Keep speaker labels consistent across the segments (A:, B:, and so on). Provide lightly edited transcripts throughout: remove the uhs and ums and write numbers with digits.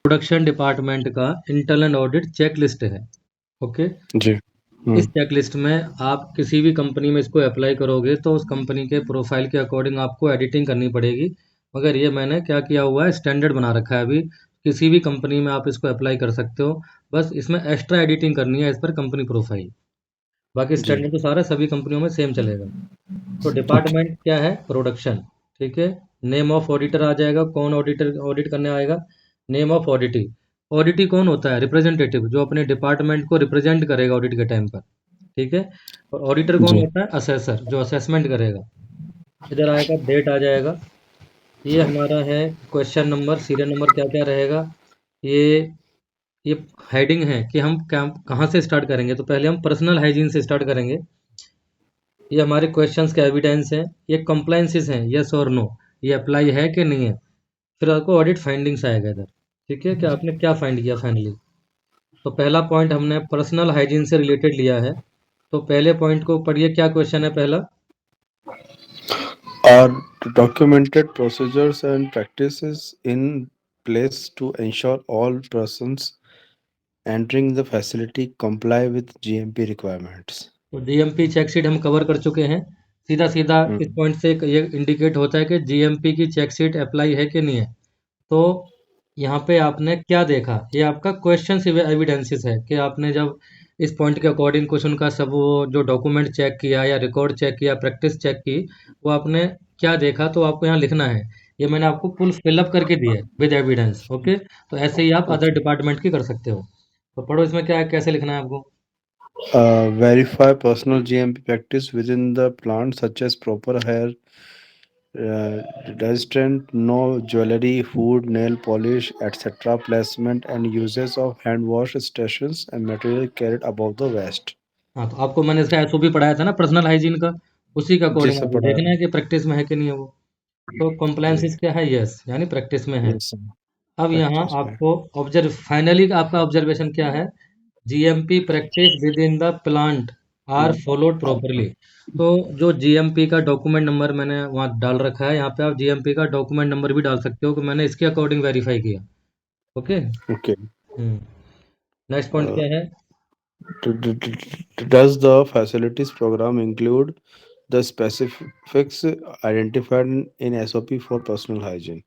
A: Production department का internal audit check list है। Okay,
B: जी।
A: इस चेक लिस्ट में आप किसी भी कंपनी में इसको अप्लाई करोगे तो उस कंपनी के प्रोफाइल के अकॉर्डिंग आपको एडिटिंग करनी पड़ेगी। मगर ये मैंने क्या किया हुआ है, स्टैंडर्ड बना रखा है। अभी किसी भी कंपनी में आप इसको अप्लाई कर सकते हो, बस इसमें एक्स्ट्रा एडिटिंग करनी है एज पर कंपनी प्रोफाइल। बाकी
B: जी।
A: स्टैंडर्ड तो सारा सभी कंपनियों में सेम चलेगा। तो
B: ओके।
A: डिपार्टमेंट क्या है, प्रोडक्शन। ठीक है, नेम ऑफ ऑडिटर आ जाएगा, कौन ऑडिटर ऑडिट करने आएगा। नेम ऑफ ऑडिटी, ऑडिटी कौन होता है, रिप्रेजेंटेटिव, जो अपने डिपार्टमेंट को रिप्रेजेंट करेगा ऑडिट के टाइम पर। ठीक है, और ऑडिटर कौन
B: जी।
A: होता है, असेसर, जो असेसमेंट करेगा। इधर आएगा, डेट आ जाएगा। ये हमारा है क्वेश्चन नंबर, सीरियल नंबर क्या क्या रहेगा। ये ये हेडिंग है कि हम क्या कहाँ से स्टार्ट करेंगे। तो पहले हम पर्सनल हाइजीन से स्टार्ट करेंगे। ये हमारे क्वेश्चंस के एविडेंस हैं। ये कंप्लायंसेस हैं, यस और नो, ये अप्लाई है कि नहीं है। फिर आपको ऑडिट फाइंडिंग्स आएगा इधर। ठीक है, कि आपने क्या फाइंड किया फाइनली। तो पहला पॉइंट हमने पर्सनल हाइजीन से रिलेटेड लिया है। तो पहले पॉइंट को पढ़िए, क्या क्वेश्चन है पहला।
B: Are documented procedures and practices in place to ensure all persons entering the facility comply with GMP requirements?
A: तो जीएमपी चेक शीट हम कवर कर चुके हैं। सीधा सीधा इस
B: हम्म।
A: पॉइंट से ये इंडिकेट होता है कि जीएमपी की चेक शीट अप्लाई है कि नहीं है। तो यहाँ पे आपने क्या देखा, ये आपका क्वेश्चन एविडेंसेस है कि आपने जब इस पॉइंट के अकॉर्डिंग कुछ उनका सब वो जो डॉक्यूमेंट चेक किया या रिकॉर्ड चेक किया, प्रैक्टिस चेक की, वो आपने क्या देखा, तो आपको यहाँ लिखना है। ये मैंने आपको फुल फिलअप करके दिया है विद एविडेंस। ओके, तो ऐसे ही आप अदर
B: Okay.
A: डिपार्टमेंट की कर सकते हो। तो पढ़ो इसमें क्या है, कैसे लिखना है आपको।
B: Verify personal GMP practice within the plant, such as proper hair restraint, no jewelry, food, nail polish, etc. Placement and uses of hand wash stations and material carried above the waist.
A: हाँ, तो आपको मैंने इसका SOP पढ़ाया था ना personal hygiene का, उसी के अकॉर्डिंग
B: जिससे
A: आपको
B: पढ़ा।
A: देखना है कि प्रैक्टिस में है कि नहीं है वो। तो
B: जी।
A: कंप्लायंसेस क्या है, यस, यानी प्रैक्टिस में है।
B: Yes sir.
A: अब यहाँ
B: प्रैक्टिस में।
A: आपको ऑब्जर्व, फाइनली आपका ऑब्जर्वेशन क्या है, GMP practice within the plant are followed properly. तो जो जीएमपी का डॉक्यूमेंट नंबर मैंने वहाँ डाल रखा है, यहाँ पे आप जीएमपी का डॉक्यूमेंट नंबर भी डाल सकते हो कि मैंने इसके अकॉर्डिंग वेरीफाई किया। ओके।
B: ओके।
A: नेक्स्ट पॉइंट क्या है।
B: Does the facilities program include the specifics identified in SOP for personal hygiene?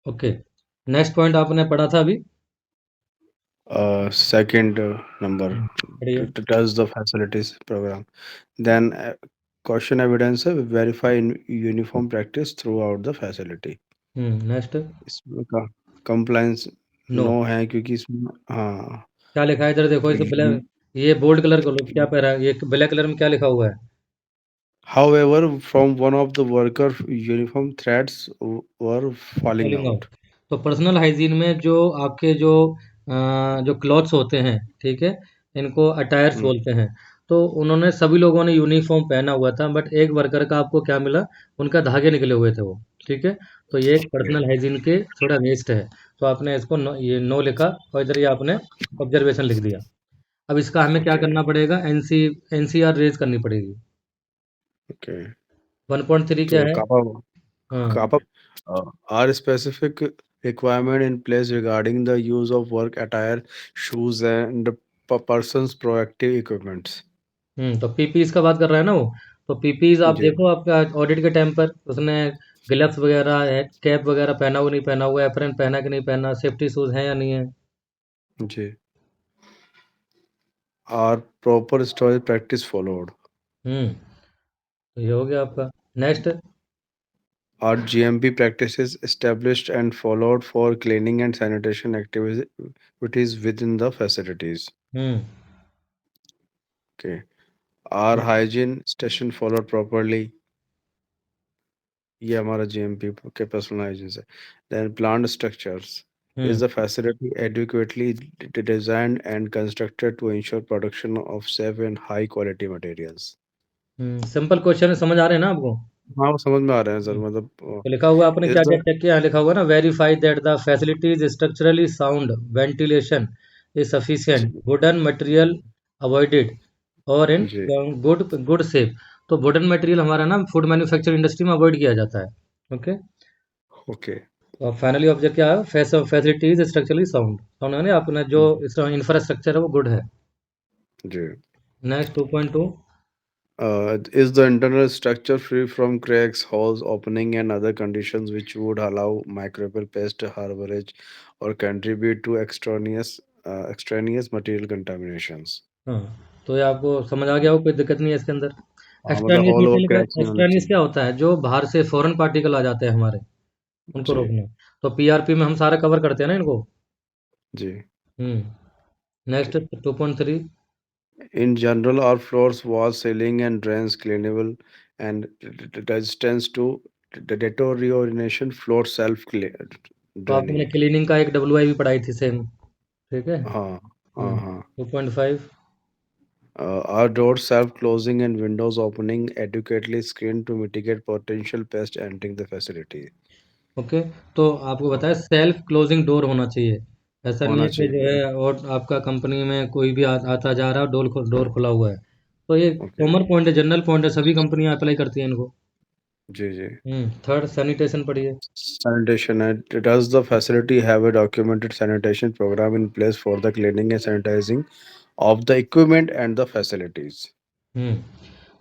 A: Okay, next point आपने पढ़ा था अभी।
B: Second number,
A: पढ़िए।
B: does the facilities program then question evidence verify in uniform practice throughout the facility?
A: Next.
B: इसमें का compliance
A: no,
B: no है क्योंकि इसमें हाँ।
A: क्या लिखा है इधर देखो, इसे ब्लैक, ये बोल्ड कलर कर लो, क्या पह रहा है, ये ब्लैक कलर में क्या लिखा हुआ है।
B: However, from one of the worker uniform threads were falling
A: falling
B: out.
A: Out. तो पर्सनल हाइजीन में जो आपके जो क्लॉथ्स होते हैं, ठीक है, इनको अटायर्स
B: हम्म।
A: बोलते हैं। तो उन्होंने सभी लोगों ने यूनिफॉर्म पहना हुआ था, बट एक वर्कर का आपको क्या मिला, उनका धागे निकले हुए थे वो। ठीक है, तो ये एक
B: Okay.
A: पर्सनल हाइजीन के थोड़ा अगेंस्ट है। तो आपने इसको नो, ये नो लिखा, और इधर ये आपने ऑब्जर्वेशन लिख दिया। अब इसका हमें क्या
B: Okay.
A: करना पड़ेगा, एनसीआर रेज करनी पड़ेगी।
B: Okay.
A: 1.3 क्या
B: तो
A: है।
B: कापा
A: हाँ,
B: कापा are specific requirement in place regarding the use of work attire, shoes and person's protective equipments.
A: तो पीपीज का बात कर रहा है ना वो। तो पीपीज आप
B: जी।
A: देखो, आपका ऑडिट के टाइम पर उसने ग्लव्स वगैरह है, कैप वगैरह पहना हुआ नहीं पहना हुआ, एप्रन पहना कि नहीं पहना, सेफ्टी शूज है या नहीं है।
B: जी। Are proper storage practice followed?
A: हम्म तो ये हो गया आपका। Next.
B: Are GMP practices established and followed for cleaning and sanitation activities within the facilities?
A: Hmm
B: Okay. Are hygiene station followed properly? ये हमारा GMP के पर्सनल हाइजीन है। Then plant structures.
A: Hmm
B: Is the facility adequately designed and constructed to ensure production of safe and high quality materials?
A: Simple question है, समझ आ रहे हैं ना आपको।
B: हाँ वो समझ में आ रहे हैं सर
A: हम्म,
B: मतलब
A: तो लिखा हुआ आपने
B: इस
A: क्या क्या चेक किया, लिखा हुआ ना, verify that the facilities structurally sound, ventilation is sufficient, wooden material avoided, और इन
B: जी।
A: Good good safe. तो वुडन मटेरियल हमारा ना फूड मैन्युफैक्चर इंडस्ट्री में अवॉइड किया जाता है। ओके।
B: ओके।
A: तो फाइनली ऑब्जेक्ट क्या है? Facility is structurally sound. Sound यानी अपना जो इंफ्रास्ट्रक्चर है वो गुड है।
B: जी।
A: Next 2.2।
B: Is the internal structure free from cracks, holes, opening, and other conditions which would allow microbial pest harborage or contribute to extraneous material contaminations?
A: हाँ, तो ये आपको समझ आ गया हो, कोई दिक्कत नहीं है इसके अंदर।
B: हाँ, मतलब
A: एक्सट्रानियस
B: होल और
A: मटेरियल का,
B: क्रैक्स नहीं होने
A: एक्सट्रानियस
B: चाहिए।
A: क्या होता है? जो बाहर से फॉरेन पार्टिकल आ जाते हैं हमारे, उनको
B: जी।
A: रोकना। तो पीआरपी में हम सारा कवर करते हैं ना इनको।
B: जी।
A: नेक्स्ट
B: ठीक।
A: 2.3।
B: In general, our floors, walls, ceiling, and drains cleanable and resistance to the deterioration. Floor self
A: तो आपको मैंने
B: draining.
A: क्लीनिंग का एक WI भी पढ़ाई थी सेम, ठीक है।
B: हाँ, हाँ, हाँ।
A: 2.5।
B: Our doors self closing and windows opening adequately screened to mitigate potential pests entering the facility.
A: Okay, तो आपको बताया सेल्फ क्लोजिंग डोर होना चाहिए। ऐसा नहीं
B: होना
A: है कि जो
B: चाहिए।
A: है और आपका कंपनी में कोई भी आता जा रहा है, डोर खुला हुआ है। तो ये
B: ओके।
A: कॉमन पॉइंट है, जनरल पॉइंट है, सभी कंपनियां अप्लाई करती हैं इनको।
B: जी, जी।
A: थर्ड सैनिटेशन पढ़िए।
B: Sanitation. Does the facility have a documented sanitation program in place for the cleaning and sanitizing of the equipment and the facilities?
A: हम्म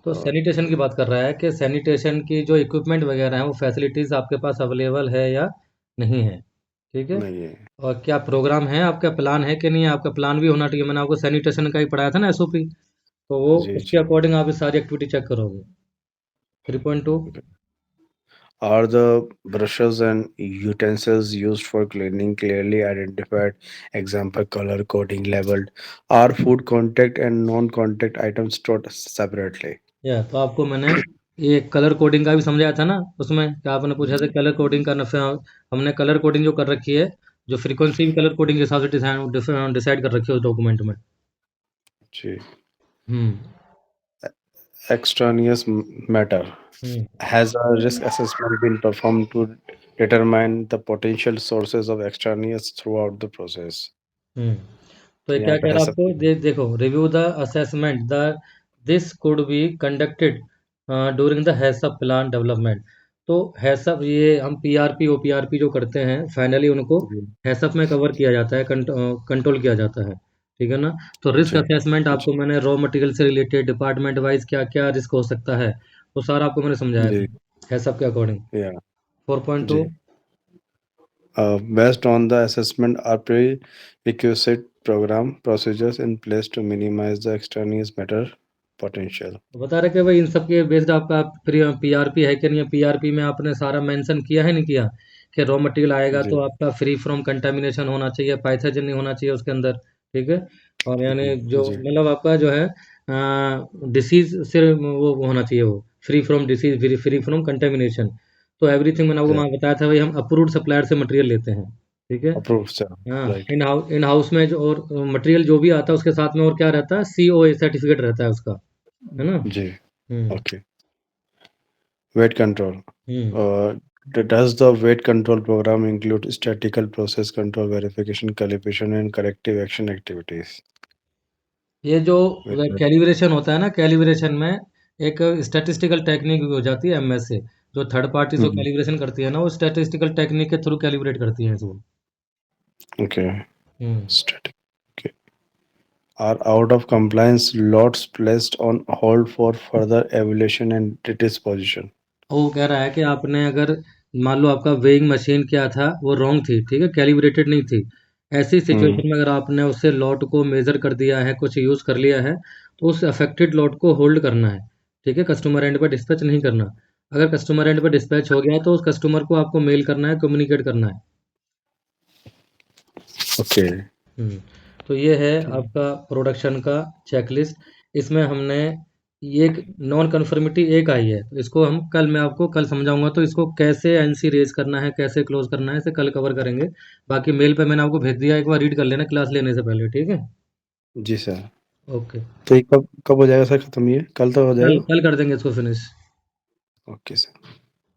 A: तो
B: Uh,
A: सैनिटेशन की बात कर रहा है कि सैनिटेशन की जो इक्विपमेंट वगैरह है वो फैसिलिटीज आपके पास अवेलेबल है या नहीं है, ठीक है।
B: नहीं है।
A: और क्या प्रोग्राम है, आपका प्लान है कि नहीं है? आपका प्लान भी होना चाहिए। मैंने आपको सैनिटेशन का ही पढ़ाया था ना, एसओपी। तो वो
B: जी,
A: उसके
B: जी।
A: अकॉर्डिंग आप ये सारी एक्टिविटी चेक करोगे। 3.2।
B: Okay. Are the brushes and utensils used for cleaning clearly identified? Example, color coding labeled. Are food contact and non-contact items stored separately?
A: या तो आपको मैंने ये कलर कोडिंग का भी समझाया था ना, उसमें क्या आपने पूछा था
B: जी,
A: कलर कोडिंग का नफा। हमने कलर कोडिंग जो कर रखी है, जो फ्रीक्वेंसी भी कलर कोडिंग के हिसाब से डिसाइड डिसाइड कर रखी है उस डॉक्यूमेंट में।
B: जी।
A: हम्म
B: Extraneous matter.
A: Hmm
B: Has a risk assessment been performed to determine the potential sources of extraneous throughout the process?
A: हम्म तो ये
B: यहाँ
A: क्या
B: पे
A: कह
B: है
A: रहा है
B: सब।
A: आपको? देखो, review the assessment the this could be conducted during the HACCP plan development. तो हैसअप, ये हम पीआरपी ओपीआरपी जो करते हैं फाइनली उनको
B: जी,
A: हैसअप में कवर किया जाता है, कंट्रोल किया जाता है, ठीक है ना। तो रिस्क
B: जी,
A: असेसमेंट
B: जी,
A: आपको मैंने रॉ मटेरियल से रिलेटेड डिपार्टमेंट वाइज क्या क्या रिस्क हो सकता है, वो सारा आपको मैंने समझाया
B: जी,
A: था हैसअप के अकॉर्डिंग।
B: या,
A: 4.2।
B: जी। Based on the assessment, are prerequisite program procedures in place to minimize the extraneous matter potential.
A: तो बता रहे कि भाई इन सब के बेस्ड आपका पीआरपी है कि नहीं है? पीआरपी में आपने सारा मेंशन किया है नहीं किया कि रॉ मटेरियल आएगा
B: जी,
A: तो आपका फ्री फ्रॉम कंटामिनेशन होना चाहिए, पाइथोजन नहीं होना चाहिए उसके अंदर, ठीक है। और यानी
B: जी,
A: जो
B: जी,
A: मतलब आपका जो है डिसीज से वो होना चाहिए, वो free from disease, free from contamination. तो एवरीथिंग मैंने आपको
B: yeah.
A: वहाँ बताया था भाई, हम अप्रूव्ड सप्लायर से मटेरियल लेते हैं, ठीक है।
B: Approved, sir.
A: हाँ,
B: Right.
A: इन हाउस में जो और मटेरियल जो भी आता है उसके साथ में और क्या रहता है, COA सर्टिफिकेट रहता है उसका, है ना।
B: G.
A: Hmm
B: Okay. Weight control.
A: Hmm
B: Uh, does the weight control program include statistical process control, verification, calibration, and corrective action activities?
A: ये जो
B: Weight.
A: कैलिब्रेशन होता है ना, कैलिब्रेशन में एक स्टैटिस्टिकल टेक्निक भी हो जाती है एमएस से। जो थर्ड पार्टी जो
B: Mhm.
A: कैलिब्रेशन करती है ना, वो स्टैटिस्टिकल टेक्निक के थ्रू कैलिब्रेट करती है इसको।
B: Okay.
A: Hmm
B: Static. Okay. Are out of compliance lots placed on hold for further evaluation and disposition?
A: वो कह रहा है कि आपने अगर मान लो आपका वेइंग मशीन क्या था, वो रॉन्ग थी, ठीक है, कैलिब्रेटेड नहीं थी। ऐसी
B: Hmm.
A: सिचुएशन में अगर आपने उससे लॉट को मेजर कर दिया है, कुछ यूज़ कर लिया है, तो उस अफेक्टेड लॉट को होल्ड करना है, ठीक है। कस्टमर एंड पर डिस्पैच नहीं करना। अगर कस्टमर एंड पर डिस्पैच हो गया है तो उस कस्टमर को आपको मेल करना है, कम्युनिकेट करना है।
B: Okay.
A: हुँ। तो ये है
B: ठीक।
A: आपका प्रोडक्शन का चेकलिस्ट। इसमें हमने ये एक नॉन कन्फर्मिटी एक आई है, तो इसको हम कल मैं आपको कल समझाऊँगा, तो इसको कैसे एनसी रेज़ करना है, कैसे क्लोज़ करना है, इसे कल कवर करेंगे। बाकी मेल पे मैंने आपको भेज दिया, एक बार रीड कर लेना क्लास लेने से पहले, ठीक है?
B: जी सर।
A: ओके।
B: तो ये कब कब हो जाएगा सर खत्म, ये कल तक हो
A: कल
B: जाएगा?
A: कल कर देंगे इसको फिनिश।
B: Okay sir.